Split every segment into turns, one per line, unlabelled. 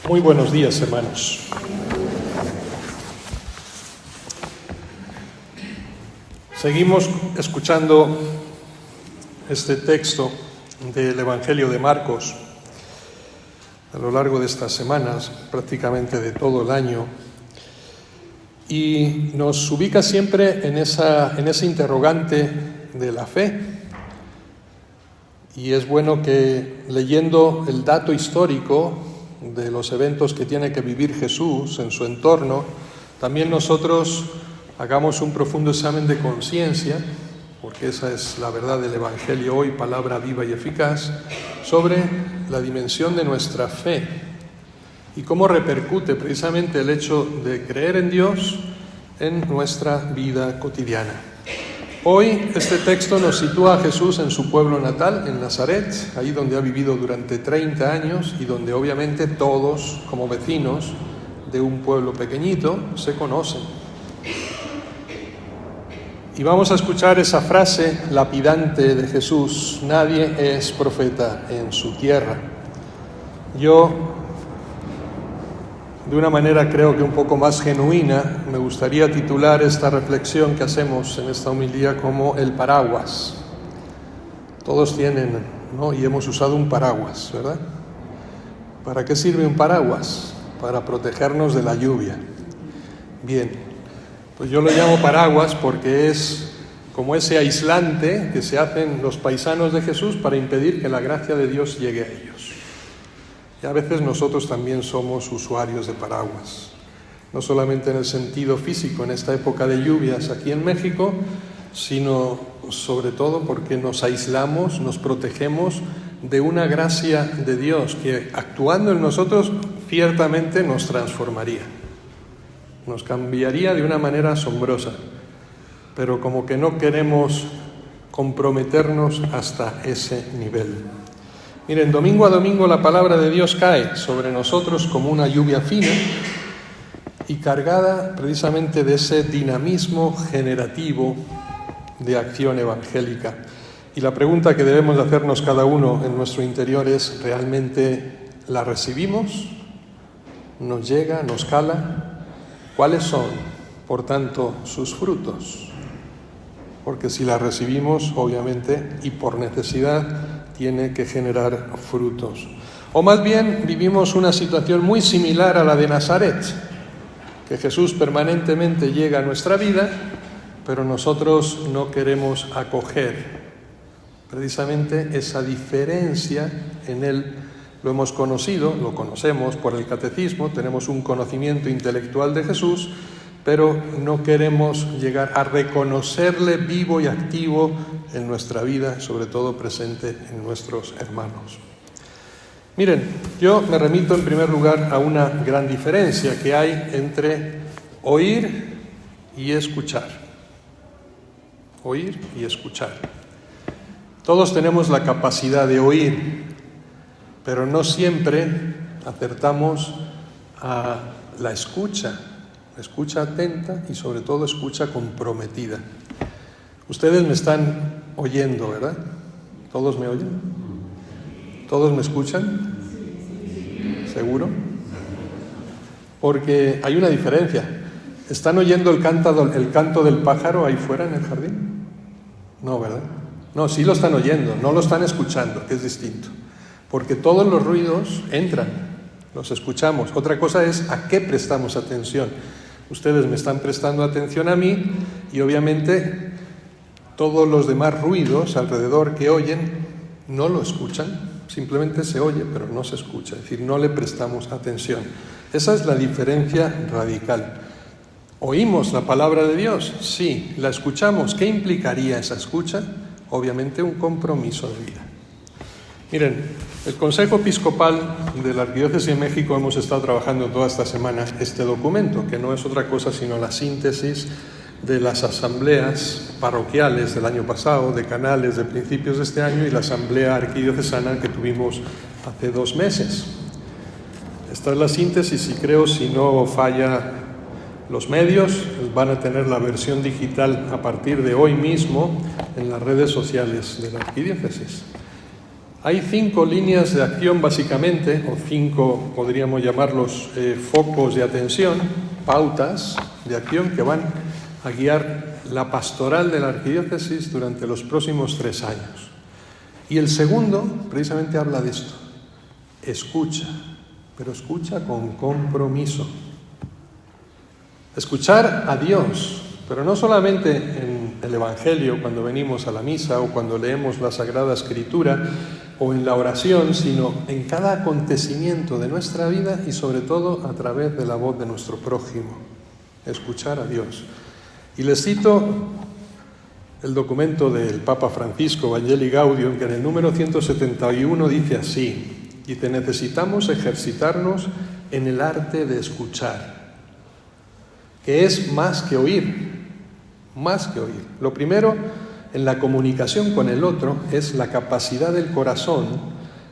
Muy buenos días, hermanos. Seguimos escuchando este texto del Evangelio de Marcos a lo largo de estas semanas, prácticamente de todo el año, y nos ubica siempre en ese interrogante de la fe. Y es bueno que, leyendo el dato histórico de los eventos que tiene que vivir Jesús en su entorno, también nosotros hagamos un profundo examen de conciencia, porque esa es la verdad del Evangelio hoy, palabra viva y eficaz, sobre la dimensión de nuestra fe y cómo repercute precisamente el hecho de creer en Dios en nuestra vida cotidiana. Hoy este texto nos sitúa a Jesús en su pueblo natal, en Nazaret, ahí donde ha vivido durante 30 años y donde obviamente todos, como vecinos de un pueblo pequeñito, se conocen. Y vamos a escuchar esa frase lapidante de Jesús: nadie es profeta en su tierra. Yo, de una manera creo que un poco más genuina, me gustaría titular esta reflexión que hacemos en esta homilía como el paraguas. Todos tienen, ¿no? Y hemos usado un paraguas, ¿verdad? ¿Para qué sirve un paraguas? Para protegernos de la lluvia. Bien, pues yo lo llamo paraguas porque es como ese aislante que se hacen los paisanos de Jesús para impedir que la gracia de Dios llegue a ellos. Y a veces nosotros también somos usuarios de paraguas, no solamente en el sentido físico en esta época de lluvias aquí en México, sino sobre todo porque nos aislamos, nos protegemos de una gracia de Dios que, actuando en nosotros, ciertamente nos transformaría, nos cambiaría de una manera asombrosa, pero como que no queremos comprometernos hasta ese nivel. Miren, domingo a domingo la palabra de Dios cae sobre nosotros como una lluvia fina y cargada precisamente de ese dinamismo generativo de acción evangélica. Y la pregunta que debemos de hacernos cada uno en nuestro interior es: ¿realmente la recibimos? ¿Nos llega? ¿Nos cala? ¿Cuáles son, por tanto, sus frutos? Porque si la recibimos, obviamente, y por necesidad, tiene que generar frutos. O más bien vivimos una situación muy similar a la de Nazaret, que Jesús permanentemente llega a nuestra vida, pero nosotros no queremos acoger precisamente esa diferencia en Él. Lo hemos conocido, lo conocemos por el catecismo, tenemos un conocimiento intelectual de Jesús, pero no queremos llegar a reconocerle vivo y activo en nuestra vida, sobre todo presente en nuestros hermanos. Miren, yo me remito en primer lugar a una gran diferencia que hay entre oír y escuchar. Oír y escuchar. Todos tenemos la capacidad de oír, pero no siempre acertamos a la escucha atenta y sobre todo escucha comprometida. Ustedes me están oyendo, ¿verdad? ¿Todos me oyen? ¿Todos me escuchan? ¿Seguro? Porque hay una diferencia. ¿Están oyendo el canto del pájaro ahí fuera en el jardín? No, ¿verdad? No, sí lo están oyendo, no lo están escuchando, que es distinto. Porque todos los ruidos entran, los escuchamos. Otra cosa es a qué prestamos atención. Ustedes me están prestando atención a mí y obviamente todos los demás ruidos alrededor que oyen no lo escuchan, simplemente se oye pero no se escucha, es decir, no le prestamos atención. Esa es la diferencia radical. ¿Oímos la palabra de Dios? Sí. ¿La escuchamos? ¿Qué implicaría esa escucha? Obviamente un compromiso de vida. Miren, el Consejo Episcopal de la Arquidiócesis de México hemos estado trabajando toda esta semana este documento, que no es otra cosa sino la síntesis de las asambleas parroquiales del año pasado, de canales de principios de este año y la asamblea arquidiocesana que tuvimos hace 2 meses. Esta es la síntesis y creo, si no falla los medios, van a tener la versión digital a partir de hoy mismo en las redes sociales de la arquidiócesis. Hay 5 líneas de acción básicamente, o 5 podríamos llamarlos focos de atención, pautas de acción que van a guiar la pastoral de la arquidiócesis durante los próximos 3 años. Y el segundo precisamente habla de esto: escucha, pero escucha con compromiso. Escuchar a Dios, pero no solamente en el Evangelio cuando venimos a la misa o cuando leemos la Sagrada Escritura o en la oración, sino en cada acontecimiento de nuestra vida y sobre todo a través de la voz de nuestro prójimo. Escuchar a Dios. Y les cito el documento del Papa Francisco, Evangelii Gaudium, que en el número 171 dice así: dice, necesitamos ejercitarnos en el arte de escuchar, que es más que oír, más que oír. Lo primero en la comunicación con el otro es la capacidad del corazón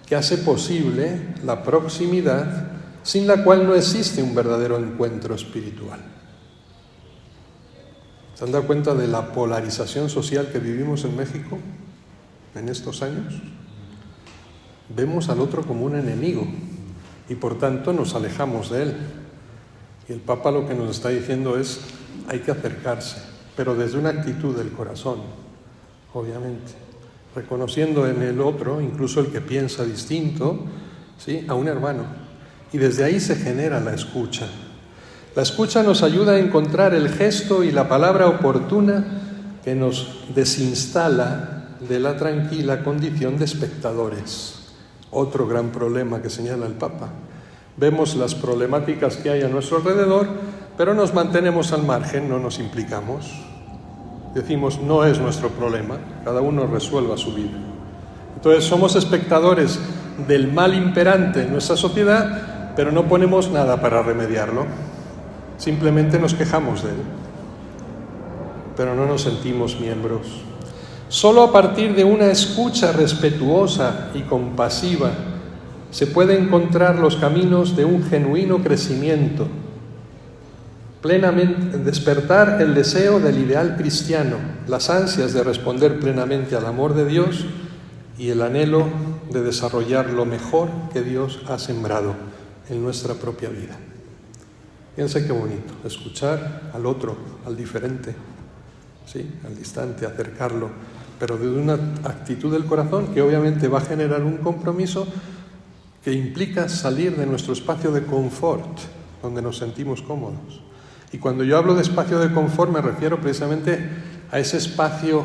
que hace posible la proximidad, sin la cual no existe un verdadero encuentro espiritual. ¿Se han dado cuenta de la polarización social que vivimos en México en estos años? Vemos al otro como un enemigo y por tanto nos alejamos de él. Y el Papa lo que nos está diciendo es: hay que acercarse, pero desde una actitud del corazón, obviamente, reconociendo en el otro, incluso el que piensa distinto, ¿sí?, a un hermano. Y desde ahí se genera la escucha. La escucha nos ayuda a encontrar el gesto y la palabra oportuna que nos desinstala de la tranquila condición de espectadores. Otro gran problema que señala el Papa. Vemos las problemáticas que hay a nuestro alrededor, pero nos mantenemos al margen, no nos implicamos. Decimos, no es nuestro problema, cada uno resuelva su vida. Entonces somos espectadores del mal imperante en nuestra sociedad, pero no ponemos nada para remediarlo. Simplemente nos quejamos de él, pero no nos sentimos miembros. Solo a partir de una escucha respetuosa y compasiva se puede encontrar los caminos de un genuino crecimiento, plenamente despertar el deseo del ideal cristiano, las ansias de responder plenamente al amor de Dios y el anhelo de desarrollar lo mejor que Dios ha sembrado en nuestra propia vida. Fíjense qué bonito, escuchar al otro, al diferente, ¿sí?, al distante, acercarlo, pero desde una actitud del corazón que obviamente va a generar un compromiso que implica salir de nuestro espacio de confort, donde nos sentimos cómodos. Y cuando yo hablo de espacio de confort me refiero precisamente a ese espacio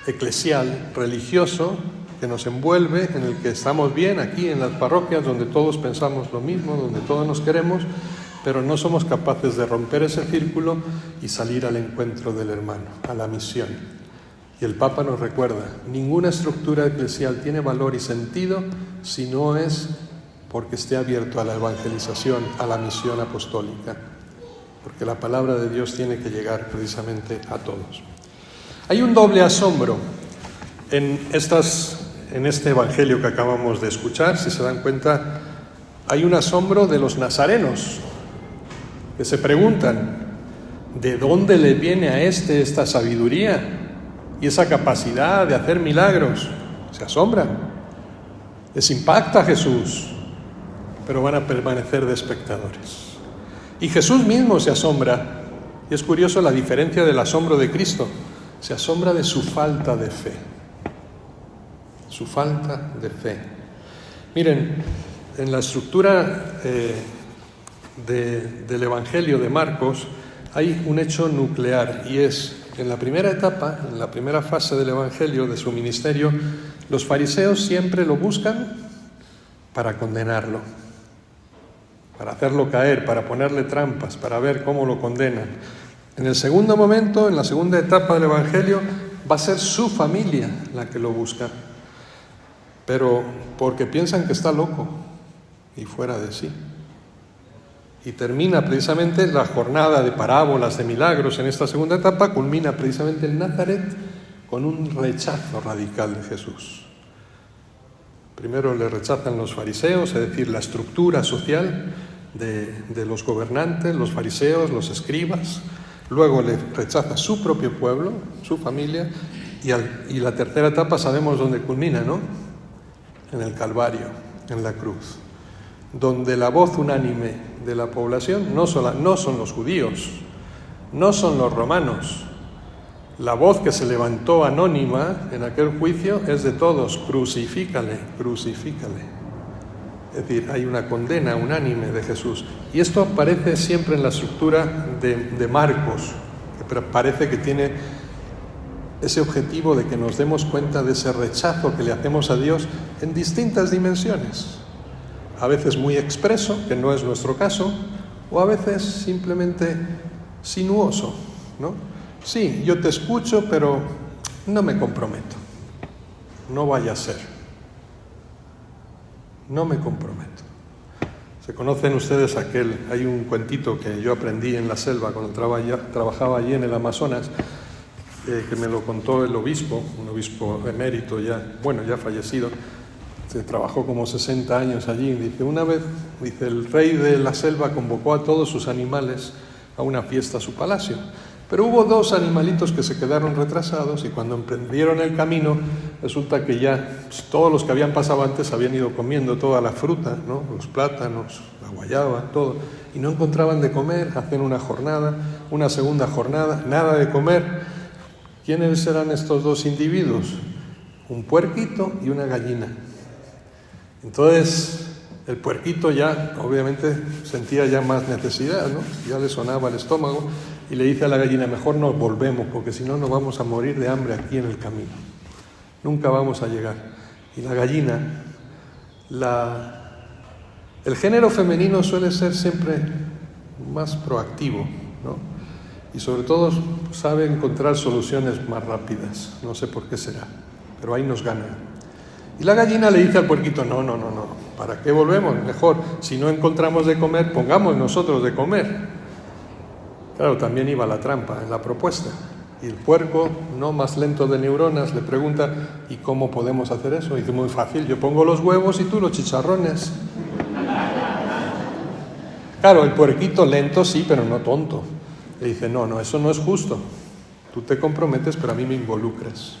eclesial, religioso, que nos envuelve, en el que estamos bien aquí en las parroquias, donde todos pensamos lo mismo, donde todos nos queremos, pero no somos capaces de romper ese círculo y salir al encuentro del hermano, a la misión. Y el Papa nos recuerda, ninguna estructura eclesial tiene valor y sentido si no es porque esté abierto a la evangelización, a la misión apostólica, porque la palabra de Dios tiene que llegar precisamente a todos. Hay un doble asombro en este evangelio que acabamos de escuchar. Si se dan cuenta, hay un asombro de los nazarenos, que se preguntan, ¿de dónde le viene a esta sabiduría y esa capacidad de hacer milagros? Se asombran, les impacta Jesús, pero van a permanecer de espectadores. Y Jesús mismo se asombra, y es curioso la diferencia del asombro de Cristo, se asombra de su falta de fe. Su falta de fe. Miren, en la estructura del Evangelio de Marcos hay un hecho nuclear, y es, en la primera etapa, en la primera fase del Evangelio, de su ministerio, los fariseos siempre lo buscan para condenarlo, para hacerlo caer, para ponerle trampas, para ver cómo lo condenan. En el segundo momento, en la segunda etapa del Evangelio, va a ser su familia la que lo busca, pero porque piensan que está loco y fuera de sí. Y termina precisamente la jornada de parábolas, de milagros en esta segunda etapa, culmina precisamente en Nazaret con un rechazo radical de Jesús. Primero le rechazan los fariseos, es decir, la estructura social de los gobernantes, los fariseos, los escribas. Luego le rechaza su propio pueblo, su familia, y la tercera etapa sabemos dónde culmina, ¿no? en el Calvario, en la cruz, donde la voz unánime de la población no son los judíos, no son los romanos. La voz que se levantó anónima en aquel juicio es de todos: crucifícale, crucifícale. Es decir, hay una condena unánime de Jesús. Y esto aparece siempre en la estructura de Marcos, que parece que tiene ese objetivo de que nos demos cuenta de ese rechazo que le hacemos a Dios en distintas dimensiones. A veces muy expreso, que no es nuestro caso, o a veces simplemente sinuoso, ¿no? Sí, yo te escucho, pero no me comprometo. No vaya a ser. No me comprometo. Se conocen ustedes hay un cuentito que yo aprendí en la selva cuando trabajaba allí en el Amazonas, que me lo contó el obispo, un obispo emérito ya fallecido. Se trabajó como 60 años allí. Dice, una vez, el rey de la selva convocó a todos sus animales a una fiesta a su palacio. Pero hubo 2 animalitos que se quedaron retrasados y cuando emprendieron el camino, resulta que ya todos los que habían pasado antes habían ido comiendo toda la fruta, ¿no? Los plátanos, la guayaba, todo, y no encontraban de comer. Hacen una jornada, una segunda jornada, nada de comer. ¿Quiénes eran estos 2 individuos? Un puerquito y una gallina. Entonces, el puerquito ya, obviamente, sentía ya más necesidad, ¿no? Ya le sonaba el estómago. Y le dice a la gallina, mejor nos volvemos, porque si no nos vamos a morir de hambre aquí en el camino. Nunca vamos a llegar. Y la gallina, el género femenino suele ser siempre más proactivo, ¿no? Y sobre todo sabe encontrar soluciones más rápidas. No sé por qué será, pero ahí nos ganan. Y la gallina le dice al puerquito, no, ¿para qué volvemos? Mejor, si no encontramos de comer, pongamos nosotros de comer. Claro, también iba la trampa en la propuesta. Y el puerco, no más lento de neuronas, le pregunta, ¿y cómo podemos hacer eso? Y dice, muy fácil, yo pongo los huevos y tú los chicharrones. Claro, el puerquito lento sí, pero no tonto. Le dice, no, eso no es justo. Tú te comprometes, pero a mí me involucras.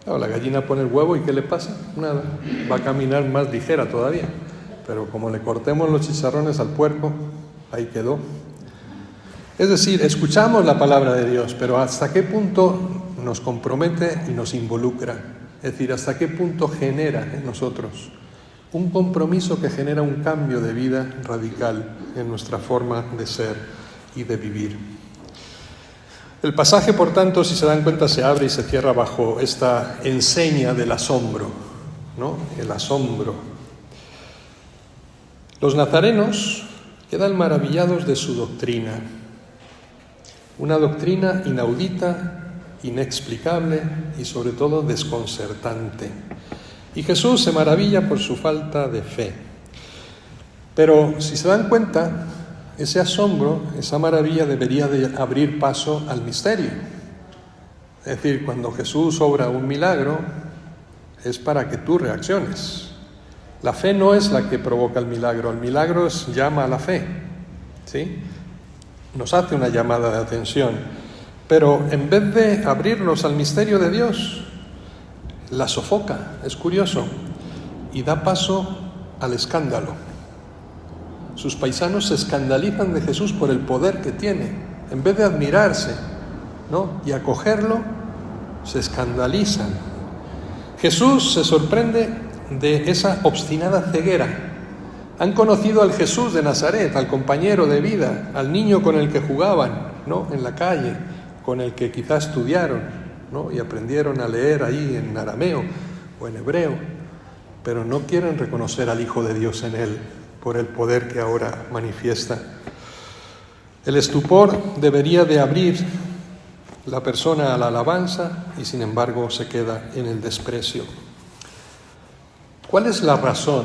Claro, la gallina pone el huevo y ¿qué le pasa? Nada, va a caminar más ligera todavía. Pero como le cortemos los chicharrones al puerco, ahí quedó. Es decir, escuchamos la palabra de Dios, pero ¿hasta qué punto nos compromete y nos involucra? Es decir, ¿hasta qué punto genera en nosotros un compromiso que genera un cambio de vida radical en nuestra forma de ser y de vivir? El pasaje, por tanto, si se dan cuenta, se abre y se cierra bajo esta enseña del asombro, ¿no? El asombro. Los nazarenos quedan maravillados de su doctrina. Una doctrina inaudita, inexplicable y sobre todo desconcertante. Y Jesús se maravilla por su falta de fe. Pero si se dan cuenta, ese asombro, esa maravilla debería de abrir paso al misterio. Es decir, cuando Jesús obra un milagro, es para que tú reacciones. La fe no es la que provoca el milagro llama a la fe, ¿sí? Nos hace una llamada de atención, pero en vez de abrirnos al misterio de Dios, la sofoca, es curioso, y da paso al escándalo. Sus paisanos se escandalizan de Jesús por el poder que tiene. En vez de admirarse, ¿no?, y acogerlo, se escandalizan. Jesús se sorprende de esa obstinada ceguera. Han conocido al Jesús de Nazaret, al compañero de vida, al niño con el que jugaban, ¿no?, en la calle, con el que quizás estudiaron, ¿no?, y aprendieron a leer ahí en arameo o en hebreo, pero no quieren reconocer al Hijo de Dios en él por el poder que ahora manifiesta. El estupor debería de abrir la persona a la alabanza y sin embargo se queda en el desprecio. ¿Cuál es la razón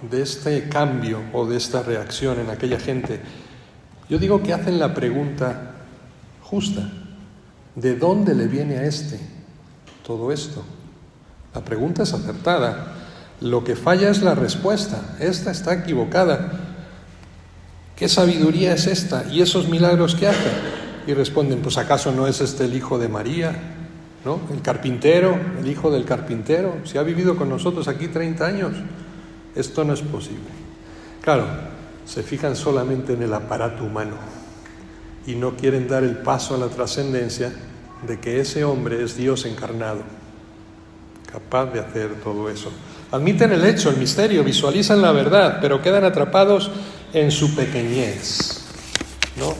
de este cambio o de esta reacción en aquella gente? Yo digo que hacen la pregunta justa: ¿de dónde le viene a este todo esto? La pregunta es acertada. Lo que falla es la respuesta. Esta está equivocada. ¿Qué sabiduría es esta? ¿Y esos milagros que hace? Y responden, pues ¿acaso no es este el hijo de María? ¿no? El carpintero, el hijo del carpintero, si ha vivido con nosotros aquí 30 años, esto no es posible. Claro, se fijan solamente en el aparato humano y no quieren dar el paso a la trascendencia de que ese hombre es Dios encarnado, capaz de hacer todo eso. Admiten el hecho, el misterio, visualizan la verdad, pero quedan atrapados en su pequeñez, ¿no?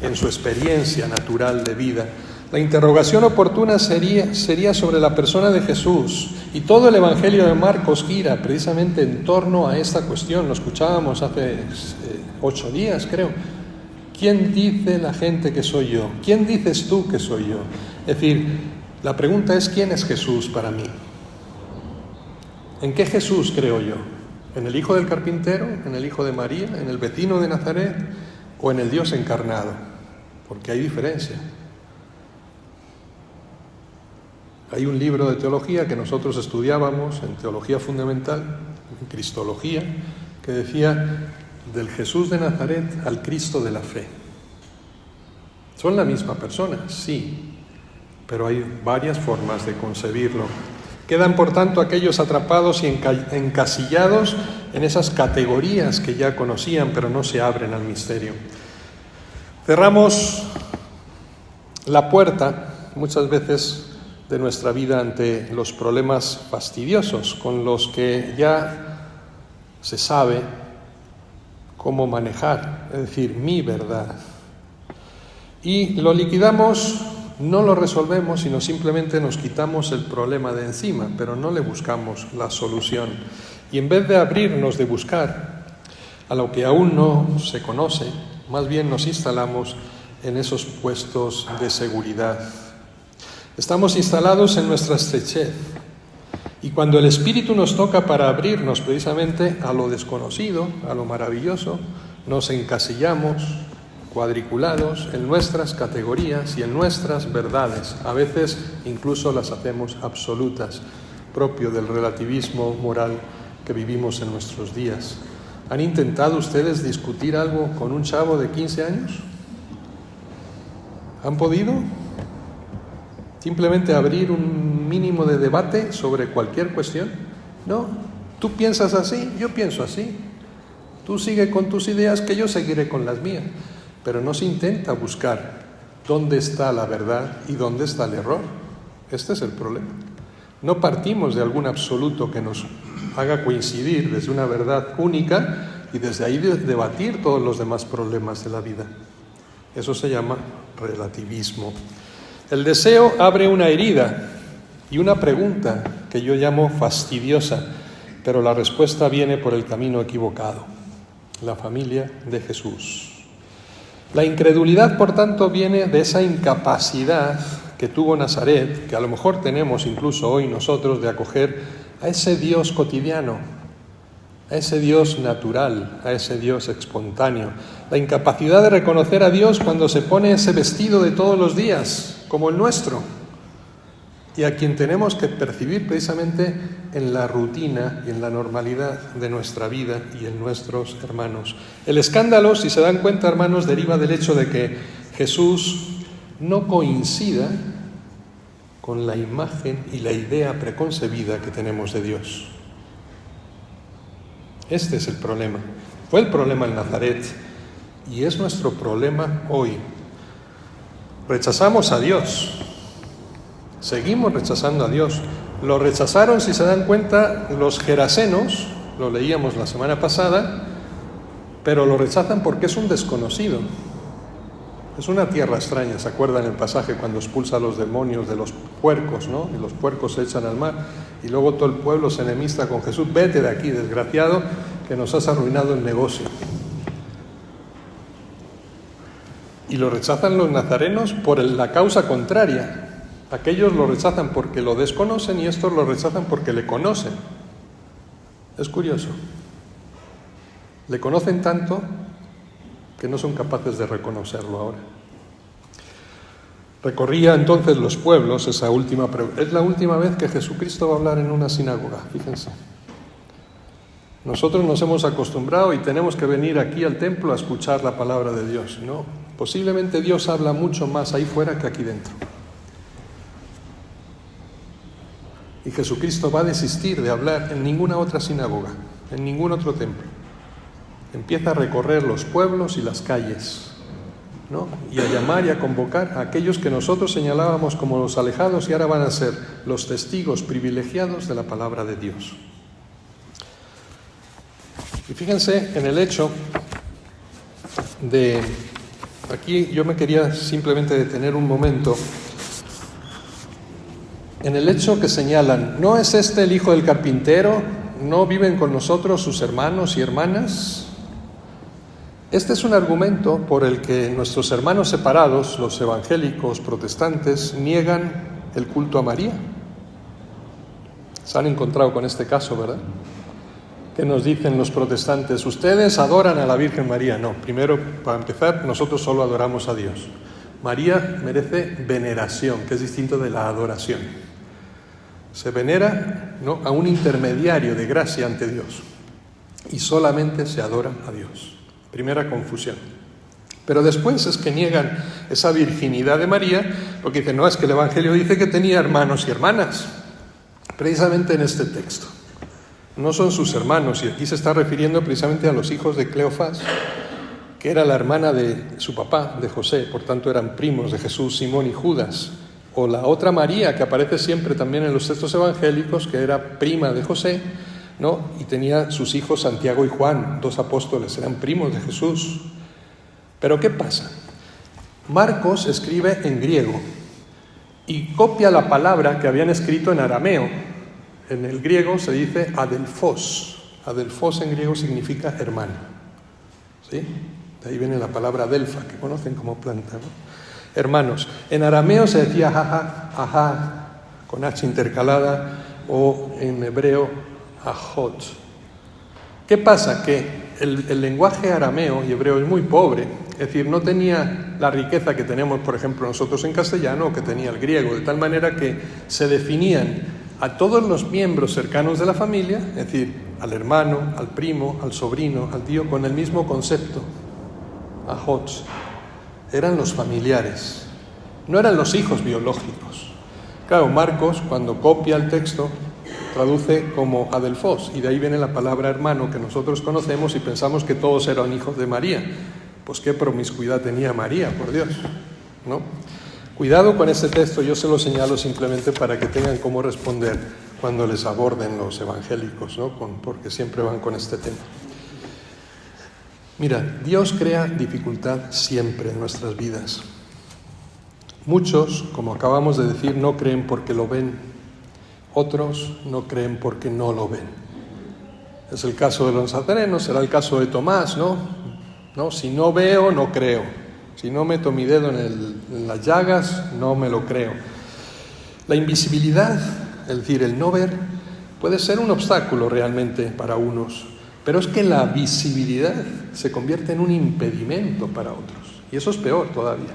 En su experiencia natural de vida. La interrogación oportuna sería sobre la persona de Jesús, y todo el Evangelio de Marcos gira precisamente en torno a esta cuestión. Lo escuchábamos hace 8 días, creo. ¿Quién dice la gente que soy yo? ¿Quién dices tú que soy yo? Es decir, la pregunta es: ¿quién es Jesús para mí? ¿En qué Jesús creo yo? ¿En el hijo del carpintero? ¿En el hijo de María? ¿En el vecino de Nazaret? ¿O en el Dios encarnado? Porque hay diferencia. Hay un libro de teología que nosotros estudiábamos en teología fundamental, en cristología, que decía: del Jesús de Nazaret al Cristo de la fe. ¿Son la misma persona? Sí, pero hay varias formas de concebirlo. Quedan, por tanto, aquellos atrapados y encasillados en esas categorías que ya conocían, pero no se abren al misterio. Cerramos la puerta muchas veces de nuestra vida ante los problemas fastidiosos con los que ya se sabe cómo manejar, es decir, mi verdad. Y lo liquidamos, no lo resolvemos, sino simplemente nos quitamos el problema de encima, pero no le buscamos la solución. Y en vez de abrirnos, de buscar a lo que aún no se conoce, más bien nos instalamos en esos puestos de seguridad. Estamos instalados en nuestra estrechez, y cuando el Espíritu nos toca para abrirnos precisamente a lo desconocido, a lo maravilloso, nos encasillamos, cuadriculados en nuestras categorías y en nuestras verdades. A veces incluso las hacemos absolutas, propio del relativismo moral que vivimos en nuestros días. ¿Han intentado ustedes discutir algo con un chavo de 15 años? ¿Han podido? Simplemente abrir un mínimo de debate sobre cualquier cuestión. No, tú piensas así, yo pienso así. Tú sigue con tus ideas, que yo seguiré con las mías. Pero no se intenta buscar dónde está la verdad y dónde está el error. Este es el problema. No partimos de algún absoluto que nos haga coincidir desde una verdad única y desde ahí debatir todos los demás problemas de la vida. Eso se llama relativismo. El deseo abre una herida y una pregunta que yo llamo fastidiosa, pero la respuesta viene por el camino equivocado: la familia de Jesús. La incredulidad, por tanto, viene de esa incapacidad que tuvo Nazaret, que a lo mejor tenemos incluso hoy nosotros, de acoger a ese Dios cotidiano, a ese Dios natural, a ese Dios espontáneo. La incapacidad de reconocer a Dios cuando se pone ese vestido de todos los días, como el nuestro, y a quien tenemos que percibir precisamente en la rutina y en la normalidad de nuestra vida y en nuestros hermanos. El escándalo, si se dan cuenta, hermanos, deriva del hecho de que Jesús no coincida con la imagen y la idea preconcebida que tenemos de Dios. Este es el problema. Fue el problema en Nazaret y es nuestro problema hoy. Rechazamos a Dios. Seguimos rechazando a Dios. Lo rechazaron, si se dan cuenta, los gerasenos, lo leíamos la semana pasada, pero lo rechazan porque es un desconocido. Es una tierra extraña. ¿Se acuerdan el pasaje cuando expulsa a los demonios de los puercos, ¿no? Y los puercos se echan al mar y luego todo el pueblo se enemista con Jesús. Vete de aquí, desgraciado, que nos has arruinado el negocio. Y lo rechazan los nazarenos por la causa contraria. Aquellos lo rechazan porque lo desconocen y estos lo rechazan porque le conocen. Es curioso. Le conocen tanto que no son capaces de reconocerlo ahora. Recorría entonces los pueblos, es la última vez que Jesucristo va a hablar en una sinagoga, fíjense. Nosotros nos hemos acostumbrado y tenemos que venir aquí al templo a escuchar la palabra de Dios. No, posiblemente Dios habla mucho más ahí fuera que aquí dentro. Y Jesucristo va a desistir de hablar en ninguna otra sinagoga, en ningún otro templo. Empieza a recorrer los pueblos y las calles, ¿no? Y a llamar y a convocar a aquellos que nosotros señalábamos como los alejados y ahora van a ser los testigos privilegiados de la palabra de Dios. Y fíjense en el hecho de... Aquí yo me quería simplemente detener un momento en el hecho que señalan, ¿no es este el hijo del carpintero? ¿No viven con nosotros sus hermanos y hermanas? Este es un argumento por el que nuestros hermanos separados, los evangélicos protestantes, niegan el culto a María. Se han encontrado con este caso, ¿verdad? ¿Qué nos dicen los protestantes? Ustedes adoran a la Virgen María. No, primero, para empezar, nosotros solo adoramos a Dios. María merece veneración, que es distinto de la adoración. Se venera, ¿no?, a un intermediario de gracia ante Dios y solamente se adora a Dios. Primera confusión. Pero después es que niegan esa virginidad de María porque dicen, no, es que el Evangelio dice que tenía hermanos y hermanas, precisamente en este texto. No son sus hermanos, y aquí se está refiriendo precisamente a los hijos de Cleofás, que era la hermana de su papá, de José, por tanto eran primos de Jesús, Simón y Judas. O la otra María, que aparece siempre también en los textos evangélicos, que era prima de José, ¿no? Y tenía sus hijos Santiago y Juan, 2 apóstoles, eran primos de Jesús. Pero ¿qué pasa? Marcos escribe en griego y copia la palabra que habían escrito en arameo. En el griego se dice adelphos. Adelphos en griego significa hermano, ¿sí? De ahí viene la palabra adelfa, que conocen como planta, ¿no? Hermanos. En arameo se decía ajá, con H intercalada, o en hebreo ajot. ¿Qué pasa? Que el lenguaje arameo y hebreo es muy pobre, es decir, no tenía la riqueza que tenemos, por ejemplo, nosotros en castellano, o que tenía el griego, de tal manera que se definían a todos los miembros cercanos de la familia, es decir, al hermano, al primo, al sobrino, al tío, con el mismo concepto, ajot. Eran los familiares, no eran los hijos biológicos. Claro, Marcos, cuando copia el texto, traduce como adelphos, y de ahí viene la palabra hermano que nosotros conocemos y pensamos que todos eran hijos de María. Pues qué promiscuidad tenía María, por Dios, ¿no? Cuidado con este texto, yo se lo señalo simplemente para que tengan cómo responder cuando les aborden los evangélicos, ¿no? Porque siempre van con este tema. Mira, Dios crea dificultad siempre en nuestras vidas. Muchos, como acabamos de decir, no creen porque lo ven. Otros no creen porque no lo ven. Es el caso de los nazarenos, será el caso de Tomás, ¿no? Si no veo, no creo. Si no meto mi dedo en las llagas, no me lo creo. La invisibilidad, es decir, el no ver, puede ser un obstáculo realmente para unos, pero es que la visibilidad se convierte en un impedimento para otros. Y eso es peor todavía.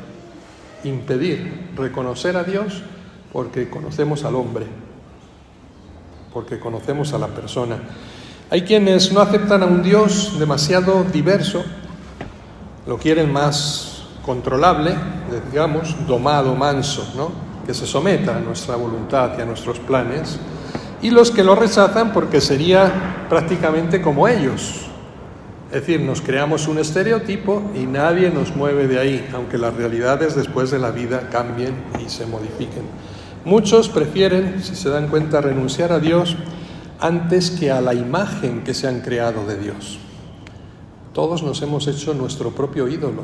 Impedir reconocer a Dios porque conocemos al hombre, porque conocemos a la persona. Hay quienes no aceptan a un Dios demasiado diverso, lo quieren más controlable, digamos, domado, manso, ¿no? Que se someta a nuestra voluntad y a nuestros planes, y los que lo rechazan porque sería prácticamente como ellos. Es decir, nos creamos un estereotipo y nadie nos mueve de ahí, aunque las realidades después de la vida cambien y se modifiquen. Muchos prefieren, si se dan cuenta, renunciar a Dios antes que a la imagen que se han creado de Dios. Todos nos hemos hecho nuestro propio ídolo.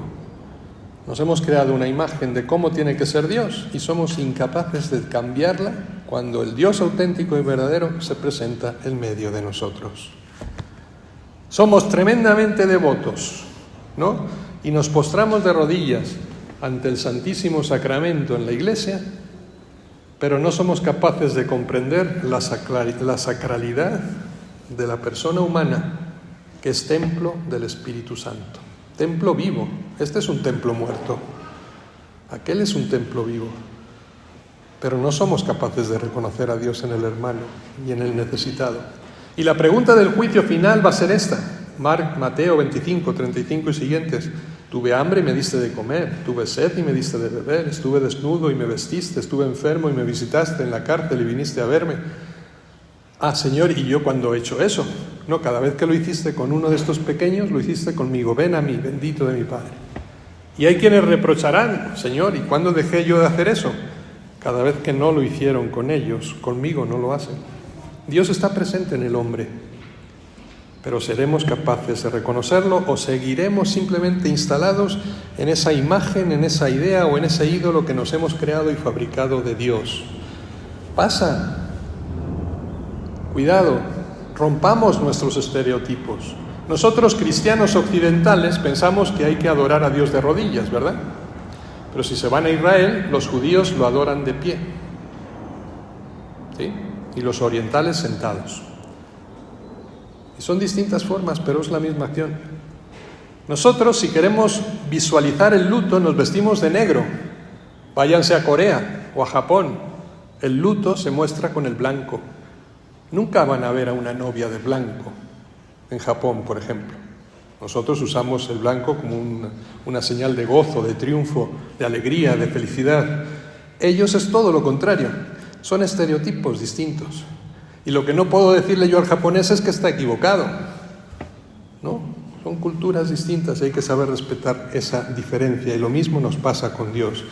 Nos hemos creado una imagen de cómo tiene que ser Dios y somos incapaces de cambiarla cuando el Dios auténtico y verdadero se presenta en medio de nosotros. Somos tremendamente devotos, ¿no? Y nos postramos de rodillas ante el Santísimo Sacramento en la iglesia, pero no somos capaces de comprender la sacralidad de la persona humana, que es templo del Espíritu Santo. Templo vivo. Este es un templo muerto. Aquel es un templo vivo. Pero no somos capaces de reconocer a Dios en el hermano y en el necesitado. Y la pregunta del juicio final va a ser esta. Mateo 25, 35 y siguientes. Tuve hambre y me diste de comer. Tuve sed y me diste de beber. Estuve desnudo y me vestiste. Estuve enfermo y me visitaste. En la cárcel y viniste a verme. Ah, Señor, ¿y yo cuándo he hecho eso? No, cada vez que lo hiciste con uno de estos pequeños, lo hiciste conmigo. Ven a mí, bendito de mi Padre. Y hay quienes reprocharán, Señor, ¿y cuándo dejé yo de hacer eso? Cada vez que no lo hicieron con ellos, conmigo no lo hacen. Dios está presente en el hombre, pero ¿seremos capaces de reconocerlo o seguiremos simplemente instalados en esa imagen, en esa idea o en ese ídolo que nos hemos creado y fabricado de Dios? Pasa. Cuidado, rompamos nuestros estereotipos. Nosotros, cristianos occidentales, pensamos que hay que adorar a Dios de rodillas, ¿verdad? Pero si se van a Israel, los judíos lo adoran de pie, ¿sí? Y los orientales sentados. Y son distintas formas, pero es la misma acción. Nosotros, si queremos visualizar el luto, nos vestimos de negro. Váyanse a Corea o a Japón. El luto se muestra con el blanco. Nunca van a ver a una novia de blanco en Japón, por ejemplo. Nosotros usamos el blanco como una señal de gozo, de triunfo, de alegría, de felicidad. Ellos es todo lo contrario. Son estereotipos distintos. Y lo que no puedo decirle yo al japonés es que está equivocado. No, son culturas distintas y hay que saber respetar esa diferencia. Y lo mismo nos pasa con Dios.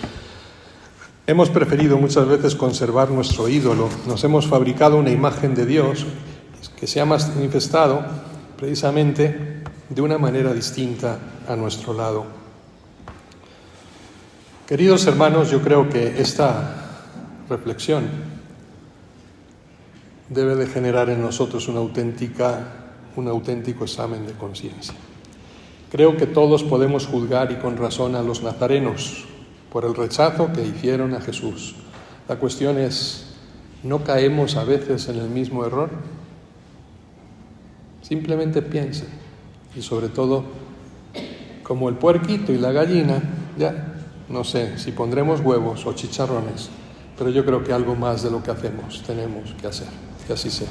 Hemos preferido muchas veces conservar nuestro ídolo. Nos hemos fabricado una imagen de Dios que se ha manifestado precisamente de una manera distinta a nuestro lado. Queridos hermanos, yo creo que esta reflexión debe de generar en nosotros un auténtico examen de conciencia. Creo que todos podemos juzgar y con razón a los nazarenos por el rechazo que hicieron a Jesús. La cuestión es, ¿no caemos a veces en el mismo error? Simplemente piensen, y sobre todo, como el puerquito y la gallina, ya no sé si pondremos huevos o chicharrones, pero yo creo que algo más de lo que hacemos tenemos que hacer. Que así sea.